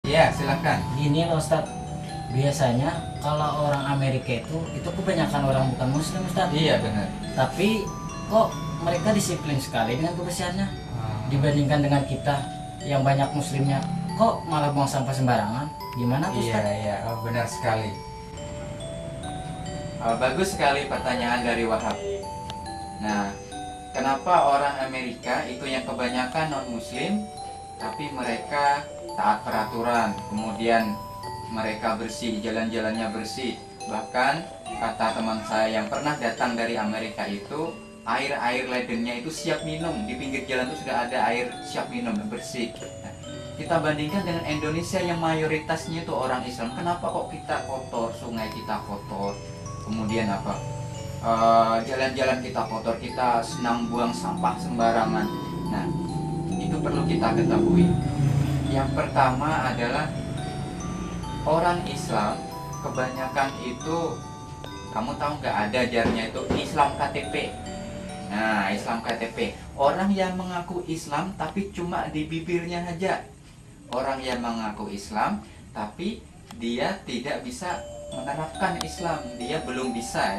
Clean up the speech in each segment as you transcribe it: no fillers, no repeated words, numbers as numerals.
Iya, silakan. Gini loh Ustaz, biasanya kalau orang Amerika itu kebanyakan orang bukan muslim Ustaz. Iya, benar. Tapi kok mereka disiplin sekali dengan kebersihannya Ah, dibandingkan dengan kita yang banyak muslimnya. Kok malah buang sampah sembarangan? Gimana tuh iya, Ustaz? iya, benar sekali. Bagus sekali pertanyaan dari Wahab. Nah, kenapa orang Amerika itu yang kebanyakan non-muslim, tapi mereka taat peraturan, kemudian mereka bersih, jalan-jalannya bersih. Bahkan kata teman saya yang pernah datang dari Amerika itu, air ledennya itu siap minum. Di pinggir jalan itu sudah ada air siap minum, bersih. Nah, kita bandingkan dengan Indonesia yang mayoritasnya itu orang Islam. Kenapa kok kita kotor, sungai kita kotor, kemudian apa? Jalan-jalan kita kotor, kita senang buang sampah sembarangan. Nah, itu perlu kita ketahui. Yang pertama adalah orang Islam kebanyakan itu, kamu tahu nggak, ada jarnya itu Islam KTP. Nah, Islam KTP, orang yang mengaku Islam tapi cuma di bibirnya saja. Orang yang mengaku Islam tapi dia tidak bisa menerapkan Islam. Dia belum bisa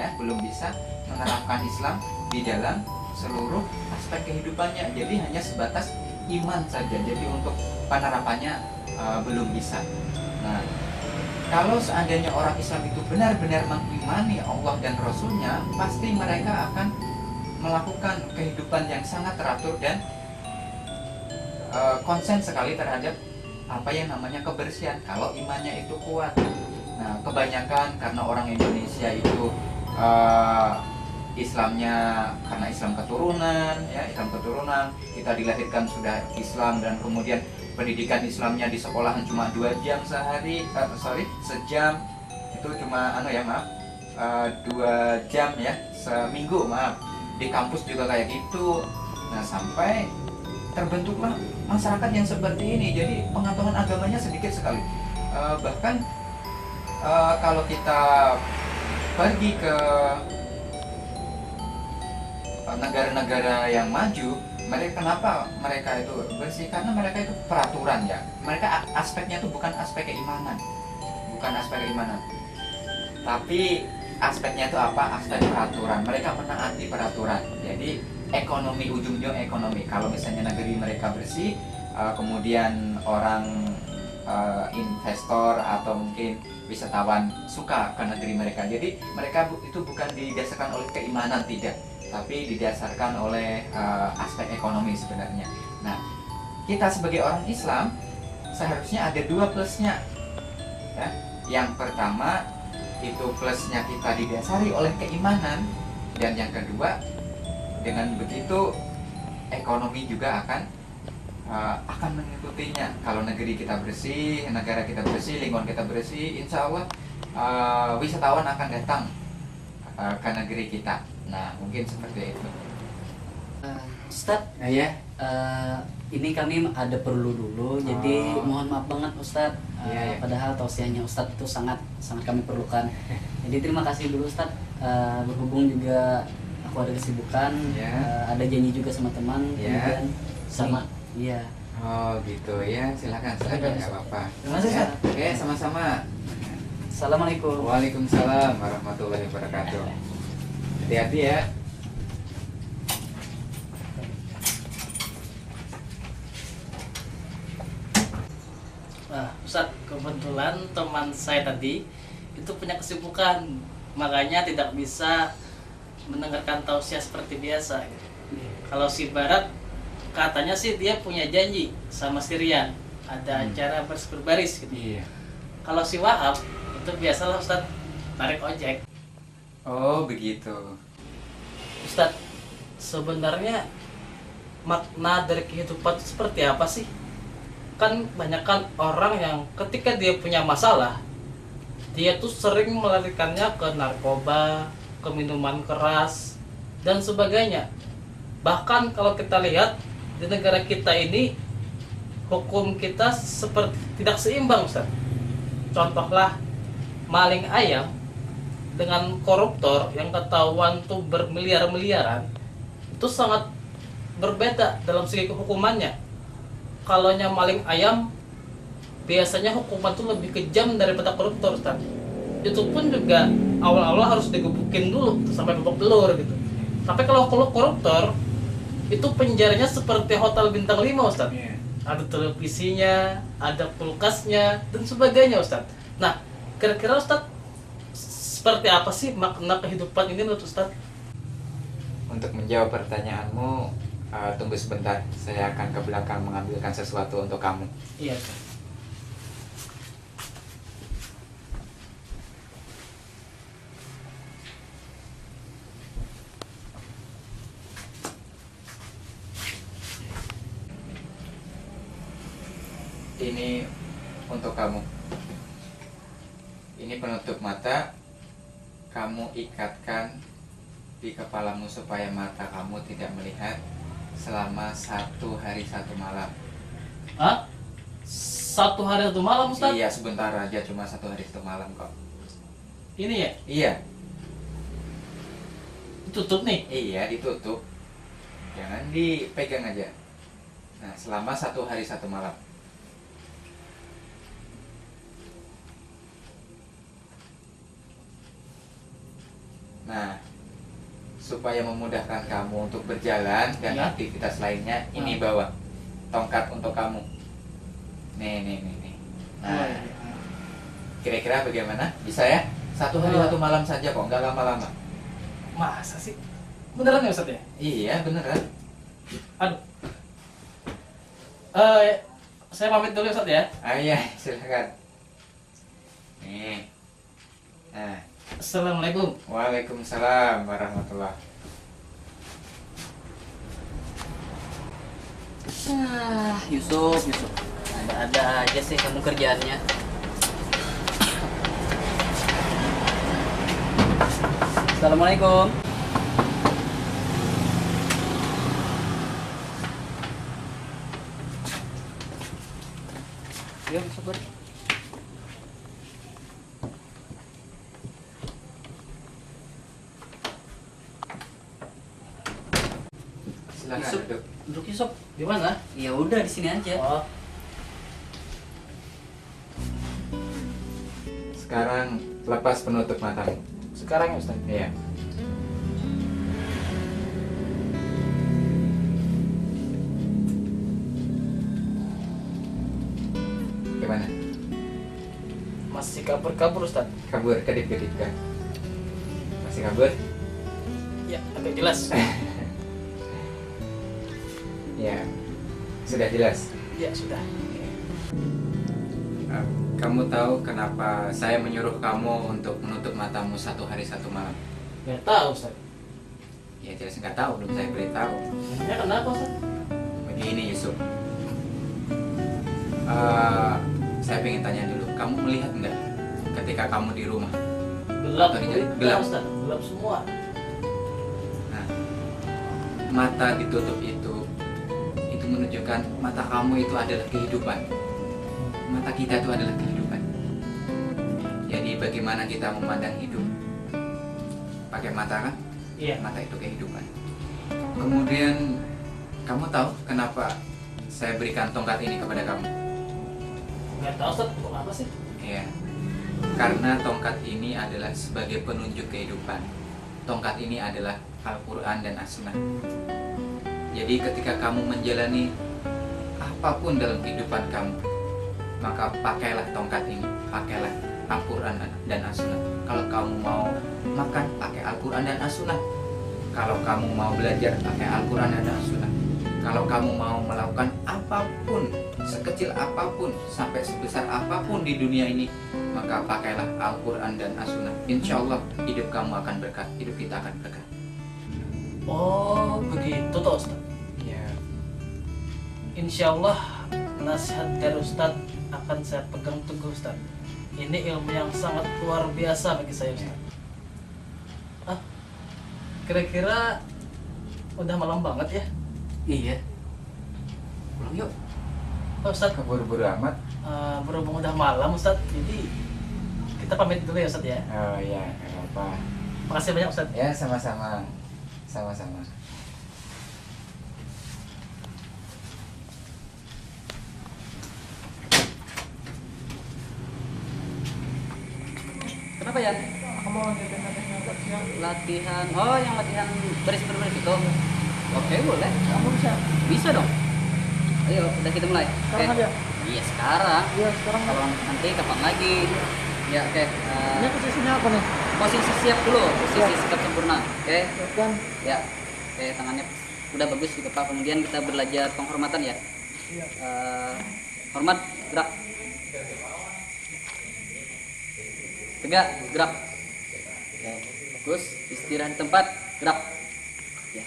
menerapkan Islam di dalam seluruh aspek kehidupannya. Jadi hanya sebatas iman saja. Jadi untuk penerapannya belum bisa. Nah, kalau seandainya orang Islam itu benar-benar mengimani Allah dan Rasulnya, pasti mereka akan melakukan kehidupan yang sangat teratur dan konsen sekali terhadap apa yang namanya kebersihan, kalau imannya itu kuat. Nah, kebanyakan karena orang Indonesia itu Islamnya karena Islam keturunan, ya, Islam keturunan, kita dilahirkan sudah Islam dan kemudian pendidikan Islamnya di sekolahan cuma 2 jam sejam, itu cuma 2 jam ya seminggu, di kampus juga kayak gitu. Nah, sampai terbentuklah masyarakat yang seperti ini. Jadi pengetahuan agamanya sedikit sekali. Bahkan kalau kita pergi ke negara-negara yang maju, kenapa mereka itu bersih? Karena mereka itu peraturan, ya. Mereka aspeknya itu bukan aspek keimanan, tapi aspeknya itu apa? Aspek peraturan. Mereka menaati peraturan. Jadi ekonomi, ujung-ujung ekonomi. Kalau misalnya negeri mereka bersih, kemudian orang investor atau mungkin wisatawan suka ke negeri mereka. Jadi mereka itu bukan didasarkan oleh keimanan, tidak, tapi didasarkan oleh aspek ekonomi sebenarnya. Nah, kita sebagai orang Islam seharusnya ada 2 plusnya, ya. Yang pertama itu plusnya kita didasari oleh keimanan, dan yang kedua, dengan begitu ekonomi juga akan mengikutinya. Kalau negeri kita bersih, negara kita bersih, lingkungan kita bersih, insya Allah wisatawan akan datang ke negeri kita. Nah, mungkin seperti itu. Ustaz, Ya. ini kami ada perlu dulu, jadi Oh. mohon maaf banget Ustaz. Iya, iya. Padahal tausiahnya Ustaz itu sangat kami perlukan. Jadi terima kasih dulu Ustaz. Berhubung juga aku ada kesibukan, Ya. ada janji juga sama teman, Ya. kemudian sama, iya. Oh gitu ya, silakan nggak apa-apa. Terima kasih, Ya. Ustaz. Oke, sama-sama. Assalamualaikum. Waalaikumsalam warahmatullahi wabarakatuh. Hati-hati ya. Nah, Ustadz, kebetulan teman saya tadi itu punya kesibukan, makanya tidak bisa mendengarkan tausiah seperti biasa. Kalau si Barat, katanya sih dia punya janji sama si Rian, ada acara berbaris gitu. Iya. Kalau si Wahab, itu biasalah Ustadz, tarik ojek. Oh begitu. Ustadz, sebenarnya makna dari kehidupan itu seperti apa sih? Kan banyak kan orang yang ketika dia punya masalah, dia tuh sering melarikannya ke narkoba, ke minuman keras, dan sebagainya. Bahkan kalau kita lihat di negara kita ini, hukum kita seperti tidak seimbang, Ustaz. Contohlah maling ayam dengan koruptor yang ketahuan tuh bermiliar-miliaran, itu sangat berbeda dalam segi kehukumannya. Kalau maling ayam biasanya hukuman tuh lebih kejam daripada koruptor, Ustaz. Itu pun juga awal-awal harus digebukin dulu sampai babak belur gitu. Tapi kalau koruptor itu penjaranya seperti hotel bintang 5, Ustaz. Ada televisinya, ada kulkasnya dan sebagainya, Ustaz. Nah, kira-kira Ustaz seperti apa sih makna kehidupan ini menurut Ustaz? Untuk menjawab pertanyaanmu, tunggu sebentar. Saya akan ke belakang mengambilkan sesuatu untuk kamu. Iya, Ustaz. Ini untuk kamu. Ini penutup mata. Kamu ikatkan di kepalamu supaya mata kamu tidak melihat selama 1 hari 1 malam. Hah? 1 hari 1 malam, Ustaz? Iya, sebentar aja, cuma 1 hari 1 malam kok. Ini ya? Iya, Tutup nih. iya ditutup. Jangan dipegang aja. Nah, selama 1 hari 1 malam. Nah, supaya memudahkan kamu untuk berjalan dan Ya. aktivitas lainnya, ini bawa tongkat untuk kamu. Nih. Nah, kira-kira bagaimana? Bisa ya? 1 hari 1 malam saja kok, nggak lama-lama. Masa sih? Beneran ya, Ustaz ya? Iya, beneran. Aduh. Saya pamit dulu ya, Ustaz ya. Iya, silakan. Nih. Nah, Assalamualaikum. waalaikumsalam warahmatullah. Yusuf. Ada aja sih kamu kerjaannya. Assalamualaikum. Yuk, Yusuf, beri. Silakan Yusuf, duduk. duduk Yusuf. Di mana? Ya udah di sini aja. Oh, Sekarang lepas penutup matamu. sekarang ya, Ustaz. Iya. Gimana? Masih kabur-kabur, Ustaz. Kabur, kedip-kedip kan? Masih kabur? Ya, agak jelas. Ya. Sudah jelas. Ya, sudah. Kamu tahu kenapa saya menyuruh kamu untuk menutup matamu 1 hari 1 malam? Nggak tahu, Ustaz. Ya jelas nggak tahu, belum saya beritahu. Emangnya kenapa, Ustaz? Begini Yusuf, saya pengen tanya dulu, kamu melihat nggak ketika kamu di rumah? Gelap, Atau di- gelap, gelap. Ustaz. Gelap semua. Nah, mata ditutup itu menunjukkan mata kamu itu adalah kehidupan. Mata kita itu adalah kehidupan. Jadi bagaimana kita memandang hidup? Pakai mata kan? Iya. Mata itu kehidupan. Kemudian kamu tahu kenapa saya berikan tongkat ini kepada kamu? Nggak tahu, Ustaz. Untuk apa sih? Ya, karena tongkat ini adalah sebagai penunjuk kehidupan. Tongkat ini adalah Al-Quran dan As-Sunnah. Jadi ketika kamu menjalani apapun dalam kehidupan kamu, maka pakailah tongkat ini, pakailah Al-Quran dan As-Sunnah. Kalau kamu mau makan, pakai Al-Quran dan As-Sunnah. Kalau kamu mau belajar, pakai Al-Quran dan As-Sunnah. Kalau kamu mau melakukan apapun, sekecil apapun, sampai sebesar apapun di dunia ini, maka pakailah Al-Quran dan As-Sunnah. Insya Allah hidup kamu akan berkah, hidup kita akan berkah. Oh, begitu toh, Ustaz. Ya, Insya Allah nasihat dari Ustaz akan saya pegang teguh, Ustaz. Ini ilmu yang sangat luar biasa bagi saya, Ustaz. Kira-kira udah malam banget ya? Iya. Pulang yuk. Oh, Ustaz, keburu-buru amat. berhubung udah malam, Ustaz, jadi kita pamit dulu ya, Ustaz ya. Oh ya, nggak apa-apa. Makasih banyak, Ustaz. Ya, sama-sama. Sama-sama. Kenapa ya? Aku mau lanjutin latihan. Latihan. Oh, yang latihan baris berbaris itu. Oke, boleh. Kamu bisa? Bisa dong. Ayo, udah kita mulai. Sekarang Oke. aja. Iya, sekarang. Iya, sekarang Kalau nanti kapan lagi? Ya, oke. ini posisinya apa nih? Posisi siap dulu, posisi Siap. sikap sempurna. Oke. Kan? Ya. Oke, tangannya udah bagus di kepala. Kemudian kita belajar penghormatan ya. Iya. Hormat, gerak. Tegak, gerak. Oke. Bagus, istirahat di tempat, gerak. Ya.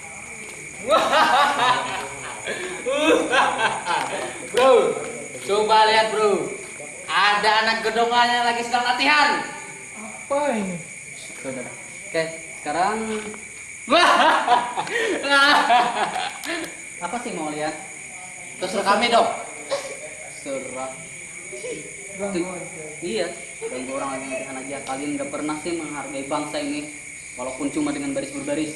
Bro, coba lihat bro. Ada anak gedongannya lagi sedang latihan. Apa ini? Saudara. Oke, sekarang apa sih mau lihat? Terserah kami dong. Serah. Ganggu aja. Iya, ganggu orang lagi latihan aja. Kalian nggak pernah sih menghargai bangsa ini, walaupun cuma dengan baris berbaris.